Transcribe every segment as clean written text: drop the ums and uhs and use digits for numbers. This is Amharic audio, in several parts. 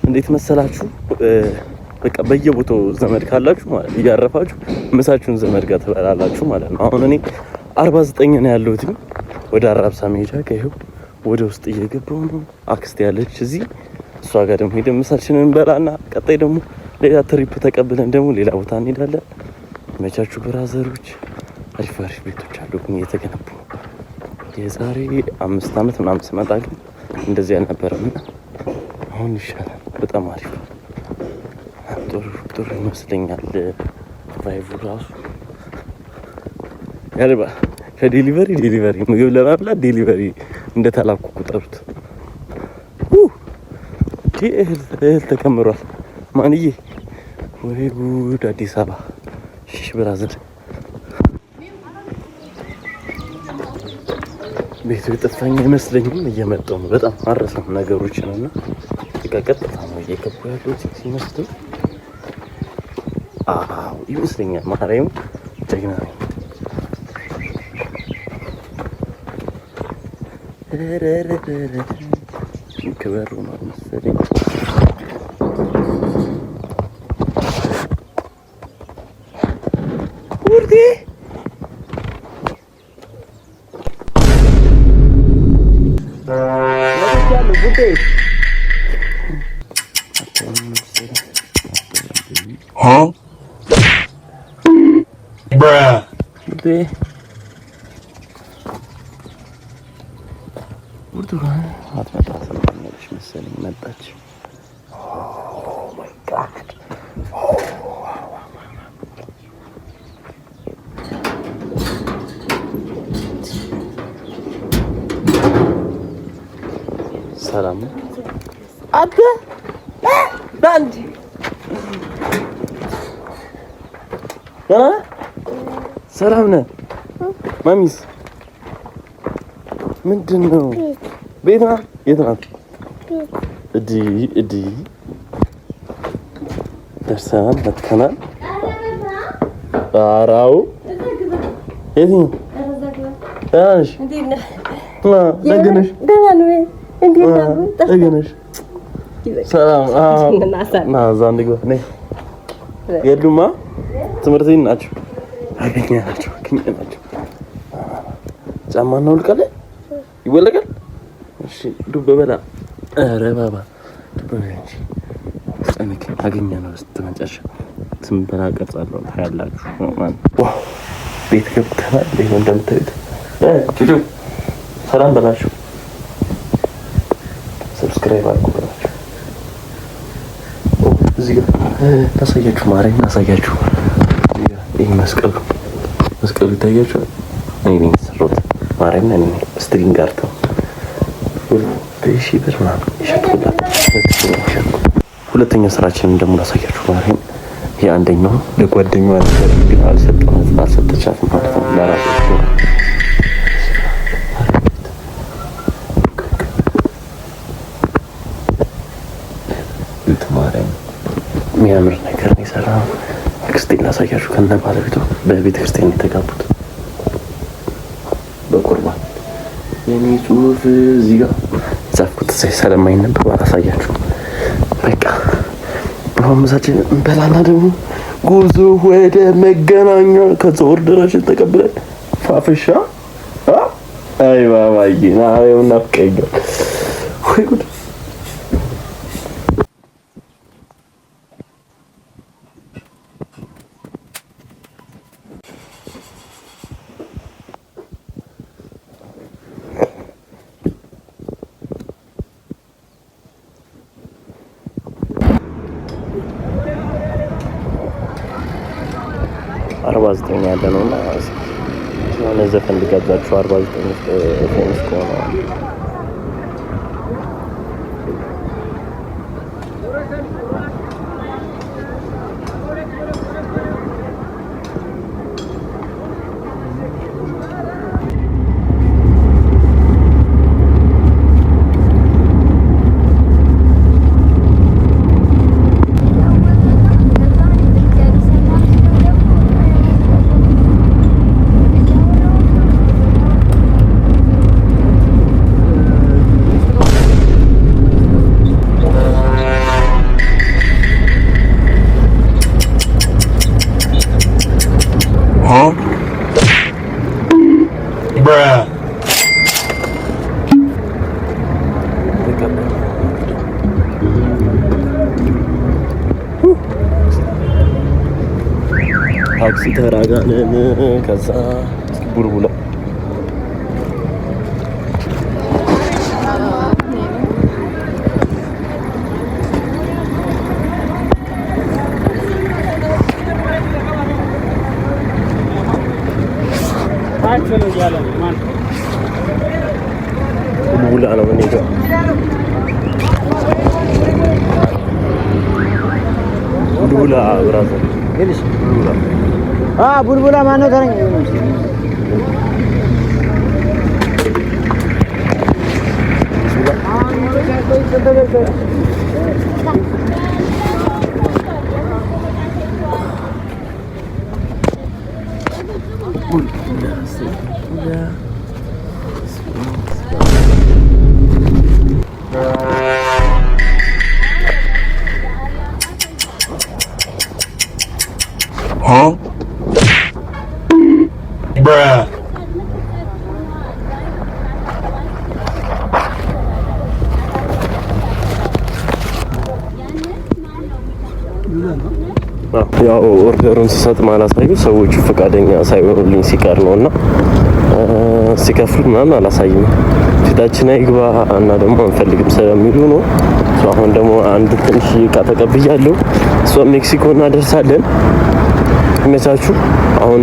እንዴት መሰላችሁ? በቃ በየቦታው ዘመድ ካላችሁ ማለት እያረፋችሁ ምሳችሁን ዘመድ ጋር ትበላላችሁ ማለት ነው። አሁን እኔ 49 ነው ያለሁት ወደ አራብሳ መሄጃ ከይኸው ወደ ውስጥ እየገባሁ ነው። አክስቴ ያለች እዚህ እሷ ጋር ደግሞ ሄደን ምሳችንን እንበላና ቀጣይ ደግሞ ሌላ ትሪፕ ተቀብለን ደግሞ ሌላ ቦታ እንሄዳለን። መቻችሁ ብራዘሮች፣ አሪፍ አሪፍ ቤቶች አሉ ግን እየተገነቡ ነው። የዛሬ 5 ዓመት ምናምን ስመጣ ግን እንደዚህ አልነበረም እና አሁን ይሻላል። በጣም አሪፍ ጥሩ ይመስለኛል። ቫይቡ ራሱ ያለባ ከዴሊቨሪ ምግብ ለማብላት ዴሊቨሪ እንደተላኩ ቁጠሩት። እህል ተከምሯል። ማንዬ ወይ ጉድ! አዲስ አበባ ብራዘር ቤቱ የጠፋኝ አይመስለኝም። እየመጣሁ ነው። በጣም አረሰም ነገሮችን እና ቀጥታ ነው እየገቡ ያሉት ሲመስል። አዎ ይመስለኛል። ማርያም ጀግና ነኝ። ክበሩ ነው መሰለኝ። ውርዴ ብርቱካን አትመጣ ሰማኛለች መሰለኝ። መጣች። ማይ ጋድ ሰላም አደ ባንዲ ሰላም ነህ? ማሚስ ምንድን ነው? ቤት ናት? የት ናት? እዲ ደርሰናል፣ መጥተናል። አራው የትኛው ታሽ ደግነሽ ደግነሽ ሰላም እዛ እንግባ። ነይ የሉማ ትምህርት ቤት ናቸው። አገኘናቸው። ጫማ እናውልቃለን። ይወለቃል። እሺ ዱብ በላ። ኧረ ባባ ዱብ በላ እንጂ ጨነቂ አገኘነው። ስትመጨረሻ ስንበላ ቀርጻለሁ ታያላችሁ። ዋው ቤት ገብተናል። ይሄው እንደምታዩት ጁጁ ሰላም በላችሁ። ሰብስክራይብ አድርጉ በላችሁ። እዚህ ጋር ታሳያችሁ። ማርያም ታሳያችሁ። ይሄ መስቀሉ ይታያችኋል። እኔ ነኝ የሰራሁት። ማርያም እኔ ነኝ ስትሪንግ አርተው በሺ ብር ምናምን ይሸጡላል። ሁለተኛው ስራችንን ደግሞ ላሳያችሁ። ማርያም ይሄ አንደኛው ለጓደኛዋ ግን አልሰጠቻትም ማለት ነው። ለራሱ ማርያም የሚያምር ነገር ነው የሰራው። ክርስቲያን ላሳያችሁ። ከነ ባለቤቷ በቤተ ክርስቲያን የተጋቡት በቁርባን። የኔ ጽሁፍ እዚህ ጋር ጻፍኩት ስለማይነበብ አላሳያችሁ። በቃ አሁን ምሳችን እንበላና ደግሞ ጉዞ ወደ መገናኛ ከዛ ኦርደራችን ተቀብለን ፋፍሻ አይ ባባዬ ናሬው ናፍቀኛል። ወይ ጉድ! አርባ ዘጠኝ ያለ ነው እና የሆነ ዘፈን ልጋብዛችሁ። 49 ፌመስ ከሆነ ታክሲ ተራጋለን። ከዛ ቡልቡላ ቡልቡላ ነው የምንሄደው። ቡልቡላ ብራዘር ቡልቡላ ማነው ተረኛ Huh? Bruh. ያው ኦርደሩን ስሰጥ ማላሳዩ ሰዎቹ ፈቃደኛ ሳይሆኑልኝ ሲቀር ነውና ሲከፍሉ ምናምን አላሳይም። ፊታችን አይግባ እና ደግሞ አንፈልግም ስለሚሉ ነው። አሁን ደግሞ አንድ ትንሽ ዕቃ ተቀብያለሁ። እሷ ሜክሲኮ እናደርሳለን። ይመቻችሁ። አሁን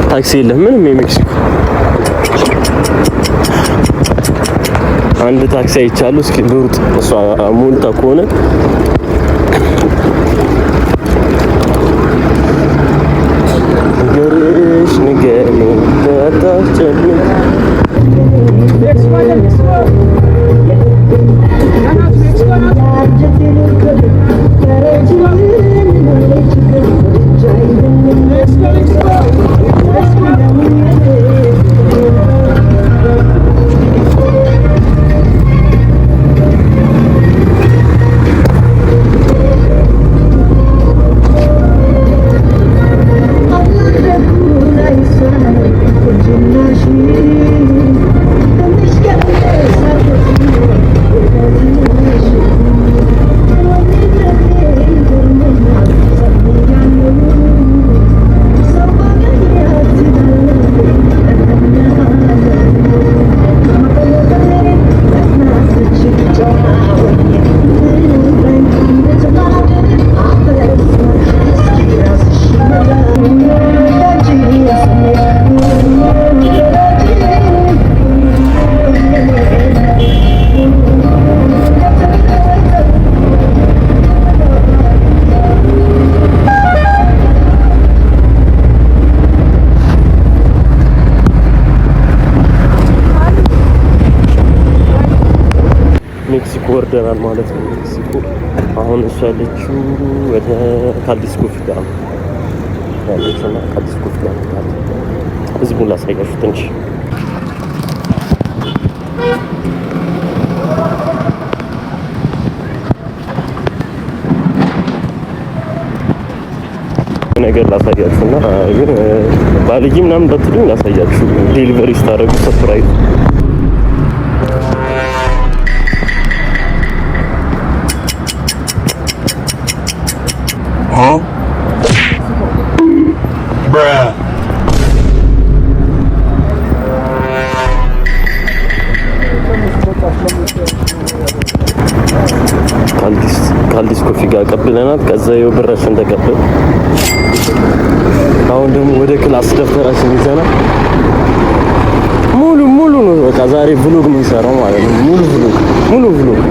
ታክሲ የለም ምንም የሜክሲኮ አንድ ታክሲ አይቻለሁ። እስኪ ልሩጥ። እሷ ሞልታ ከሆነ ንገሪሽ ንገሪ አታስጨንቅ ሜክሲኮ ወርደናል ማለት ነው። ሜክሲኮ አሁን እሷ ያለችው ወደ ካልዲስኮ ፊጋ ነው ያለችው እና ካልዲስኮ ፊጋ ነው። ህዝቡን ላሳያችሁ ትንሽ ነገር ላሳያችሁና ግን ባልጊ ምናምን እንዳትሉኝ ላሳያችሁ። ዴሊቨሪ ስታደርጉ ሰርፕራይዝ Huh? Bruh. ካልዲስ ኮፊ ጋር ቀብለናል። ከዛ ይኸው ብራችን ተቀበል። አሁን ደግሞ ወደ ክላስ ደብተራችን ይዘናል። ሙሉ ነው በቃ ዛሬ ብሎግ የምንሰራው ማለት ነው። ሙሉ ብሎግ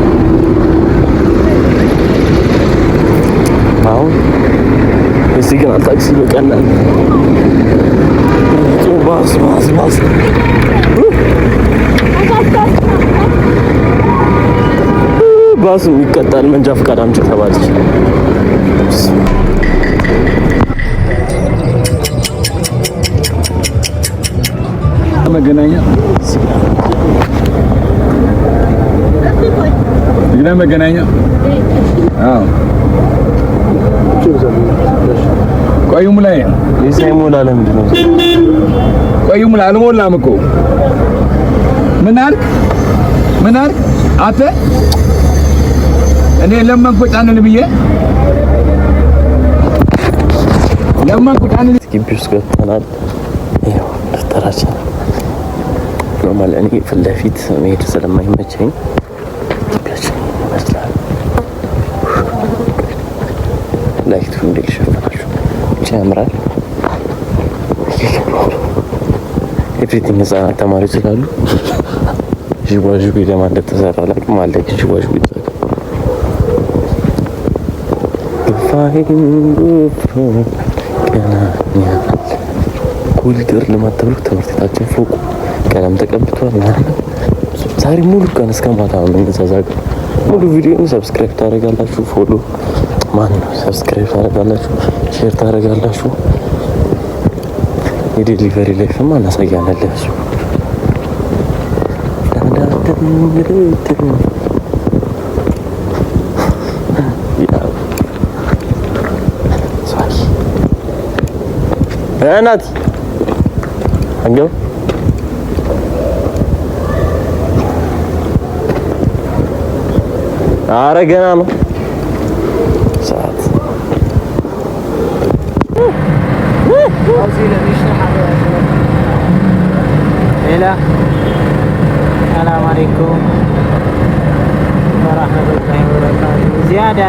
አሁን እዚህ ግን ታክሲ በቀናል። ባስ ባስ ይቀጣል። መንጃ ፈቃድ አምጪ ተባለች። መገናኛ አዎ ቆዩ ሙላይ የሳይሞላ ለምንድን ነው? ቆዩ ሙላ አልሞላም እኮ ምን አልክ አንተ? እኔ ለመንኩ ጫነን ብዬ ግቢ ውስጥ ገብተናል። ይኸው ደፍተራችን ኖርማል። እኔ ፊት ለፊት መሄድ ስለማይመቸኝ ግቢያችን ይመስላል። ላይቱ እንዴት ሸፈናችሁ? ብቻ ያምራል። ኤቭሪቲንግ ህጻናት ተማሪዎች ስላሉ ዥዋዥዌ ለማን እንደተሰራ አላውቅም። አለ ዥዋዥዌ ይዛል ኩልግር ለማተብሎ ትምህርት ቤታችን ፎቁ ቀለም ተቀብቷል። ዛሬ ሙሉ ቀን እስከ ማታ ነው የምንዛዛገው። ሙሉ ቪዲዮን ሰብስክራይብ ታደርጋላችሁ፣ ፎሎ ሰብስክራይብ ታደርጋላችሁ፣ ሼር ታደርጋላችሁ። የዴሊቨሪ ላይፍማ እናሳያለን። ለሱ ናት አንገው ኧረ ገና ነው ሰዓት السلام عليكم ورحمة الله وبركاته. زيادة